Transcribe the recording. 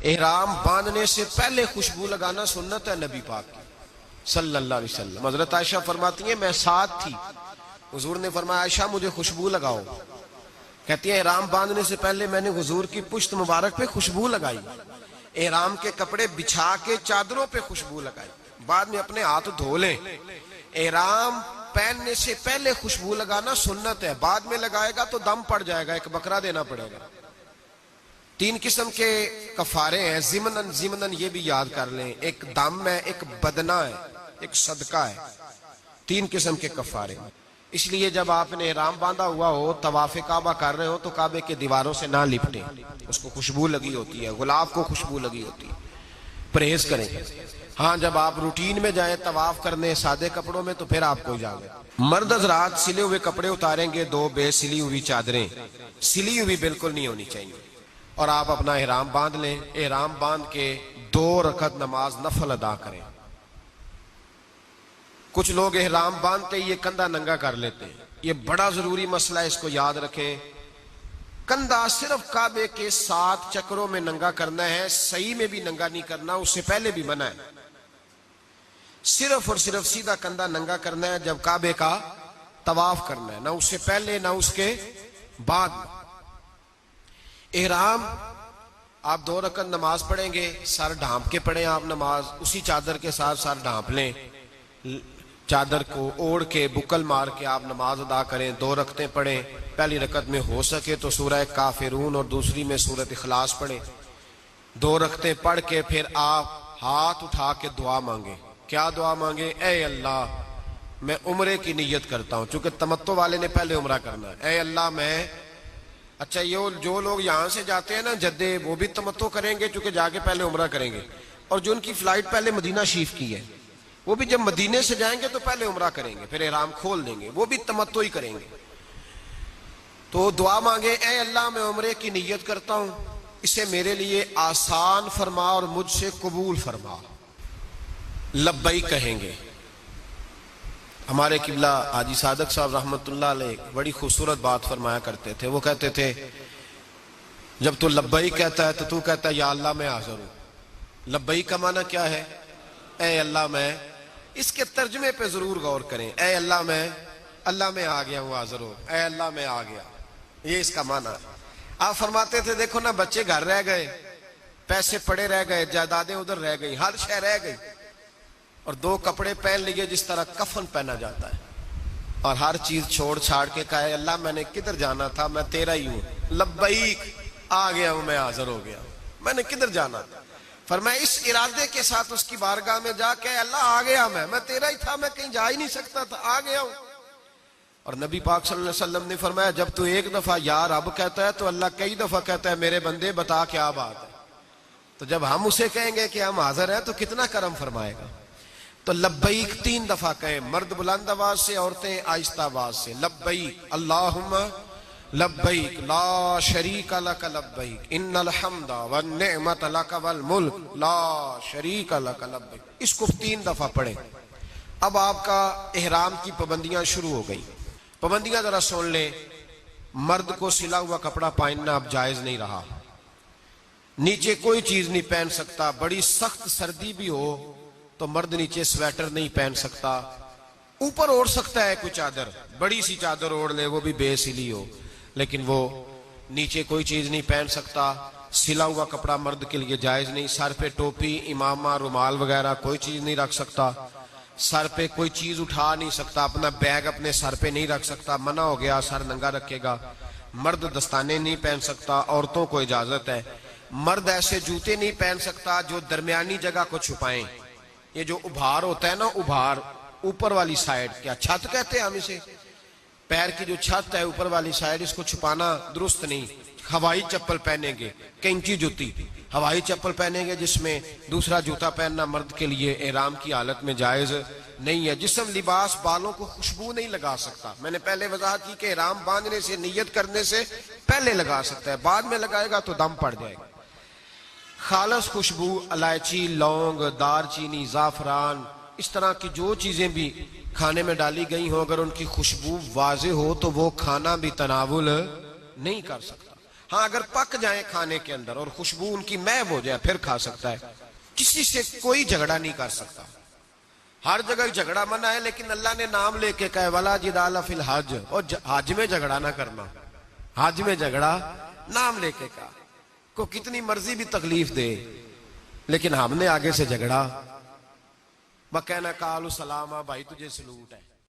एहराम बांधने से पहले खुशबू लगाना सुन्नत है नबी पाक की सल्लल्लाहु अलैहि वसल्लम। हजरत आयशा फरमाती है मैं साथ थी, हुजूर ने फरमाया आयशा मुझे खुशबू लगाओ। कहती है एहराम बांधने से पहले मैंने हुजूर की पुश्त मुबारक पे खुशबू लगाई, एहराम के कपड़े बिछा के चादरों पे खुशबू लगाई, बाद में अपने हाथ धो लें। एहराम पहनने से पहले खुशबू लगाना सुन्नत है, बाद में लगाएगा तो दम पड़ जाएगा, एक बकरा देना पड़ेगा। 3 किस्म के कफारे हैं, जिमनन जिमनन ये भी याद कर लें, एक दम है, एक बदना है, एक सदका है, 3 किस्म के कफारे। इसलिए जब आपने एहराम बांधा हुआ हो, तवाफे काबा कर रहे हो तो काबे के दीवारों से ना लिपटे, उसको खुशबू लगी होती है, गुलाब को खुशबू लगी होती है, परहेज करें। हाँ जब आप रूटीन में जाए तवाफ करने सादे कपड़ों में तो फिर आपको इजाजत। मर्द हजरात सिले हुए कपड़े उतारेंगे, 2 बेसिली हुई चादरें, सिली हुई बिल्कुल नहीं होनी चाहिए, और आप अपना एहराम बांध लें। एहराम बांध के 2 रकत नमाज नफल अदा करें। कुछ लोग एहराम बांधते ही ये कंधा नंगा कर लेते हैं, ये बड़ा जरूरी मसला है, इसको याद रखें। कंधा सिर्फ काबे के 7 चक्रों में नंगा करना है, सही में भी नंगा नहीं करना, उससे पहले भी मना है। सिर्फ और सिर्फ सीधा कंधा नंगा करना है जब काबे का तवाफ करना है, ना उससे पहले ना उसके बाद। एहराम आप 2 रकत नमाज पढ़ेंगे, सर ढांप के पढ़ें आप नमाज, उसी चादर के साथ सर ढांप लें, चादर को ओढ़ के बुकल मार के आप नमाज अदा करें। 2 रकतें पढ़ें, पहली रकत में हो सके तो सूरह काफिरून और दूसरी में सूरत इखलास पढ़ें। 2 रकतें पढ़ के फिर आप हाथ उठा के दुआ मांगे। क्या दुआ मांगे? ए अल्लाह मैं उम्रे की नियत करता हूं, चूंकि तमत्तो वाले ने पहले उम्रा करना है। ए अल्लाह मैं, अच्छा ये जो लोग यहां से जाते हैं ना जद्दे, वो भी तमत्तो करेंगे चूंकि जाके पहले उम्रा करेंगे, और जो उनकी फ्लाइट पहले मदीना शरीफ की है वो भी जब मदीने से जाएंगे तो पहले उम्रा करेंगे, फिर एहराम खोल देंगे, वो भी तमत्तो ही करेंगे। तो दुआ मांगे, ए अल्लाह मैं उम्रे की नियत करता हूं, इसे मेरे लिए आसान फरमा और मुझसे कबूल फरमा। लब्बैक कहेंगे। हमारे किबला हाजी सादक साहब रहमतुल्लाह अलैह बड़ी खूबसूरत बात फरमाया करते थे। वो कहते थे जब तू लब्बैक कहता है तो तू कहता है या अल्लाह मैं हाजिर हूं। लब्बैक का माना क्या है? ए अल्लाह मैं, इसके तर्जुमे पे जरूर गौर करें। ए अल्लाह मैं आ गया हूं, हाजिर हूं, ए अल्लाह मैं आ गया, ये इसका माना है। आप फरमाते थे देखो ना बच्चे घर रह गए, पैसे पड़े रह गए, जायदादें उधर रह गई, हर शय रह गई, और 2 कपड़े पहन लिए जिस तरह कफन पहना जाता है, और हर चीज छोड़ छाड़ के कहा अल्लाह मैंने किधर जाना था, मैं तेरा ही हूं, लब्बैक आ गया हूं, मैं हाजिर हो गया, मैंने किधर जाना था। फरमाया इस इरादे के साथ उसकी बारगाह में जाके अल्लाह आ गया, मैं तेरा ही था, मैं कहीं जा ही नहीं सकता था, आ गया हूं। और नबी पाक सल्लल्लाहु अलैहि वसल्लम ने फरमाया जब तू एक दफा या रब कहता है तो अल्लाह कई दफा कहता है मेरे बंदे बता क्या बात है। तो जब हम उसे कहेंगे कि हम हाजिर हैं तो कितना करम फरमाएगा। तो लब्बैक 3 दफा कहें, मर्द बुलंद आवाज से, औरतें आहिस्ता आवाज से। लब्बैक अल्लाहुम्मा लब्बैक ला शरीका लक लब्बैक इन्नल हम्दा वन निअमत लक वल मुल्क ला शरीका लक लब्बैक। इसको 3 दफा पढ़ें। अब आपका एहराम की पाबंदियां शुरू हो गई। पाबंदियां जरा सुन लें। मर्द को सिला हुआ कपड़ा पहनना अब जायज नहीं रहा, नीचे कोई चीज नहीं पहन सकता। बड़ी सख्त सर्दी भी हो तो मर्द नीचे स्वेटर नहीं पहन सकता, ऊपर ओढ़ सकता है कोई चादर, बड़ी सी चादर ओढ़ ले, वो भी बेसिली हो, लेकिन वो नीचे कोई चीज नहीं पहन सकता। सिला हुआ कपड़ा मर्द के लिए जायज नहीं। सर पे टोपी, इमामा, रुमाल वगैरह कोई चीज नहीं रख सकता। सर पे कोई चीज उठा नहीं सकता, अपना बैग अपने सर पे नहीं रख सकता, मना हो गया, सर नंगा रखेगा। मर्द दस्ताने नहीं पहन सकता, औरतों को इजाजत है। मर्द ऐसे जूते नहीं पहन सकता जो दरमियानी जगह को छुपाएं। ये जो उभार होता है ना, उभार ऊपर वाली साइड, क्या छत कहते हैं हम इसे, पैर की जो छत है ऊपर वाली साइड, इसको छुपाना दुरुस्त नहीं। हवाई चप्पल पहनेंगे, कैंची जूती, हवाई चप्पल पहनेंगे जिसमें दूसरा जूता पहनना मर्द के लिए एहराम की हालत में जायज नहीं है। जिस्म लिबास बालों को खुशबू नहीं लगा सकता। मैंने पहले वजाहत की कि एहराम बांधने से, नियत करने से पहले लगा सकता है, बाद में लगाएगा तो दम पड़ जाएगा। खालस खुशबू इलायची, लौंग, दारचीनी, जाफरान, इस तरह की जो चीजें भी खाने में डाली गई हो, अगर उनकी खुशबू वाजे हो तो वो खाना भी तनावुल नहीं कर सकता। हाँ, अगर पक जाए खाने के अंदर और खुशबू उनकी महव हो जाए फिर खा सकता है। किसी से कोई झगड़ा नहीं कर सकता। हर जगह झगड़ा मना है, लेकिन अल्लाह ने नाम लेके कहे वला जिदाल फिल हज, और हज में झगड़ा ना करना। हज में झगड़ा नाम लेके कहा। को कितनी मर्जी भी तकलीफ दे, लेकिन हमने आगे से झगड़ा। मैं कहना कालू सलामा, भाई तुझे सलूट है।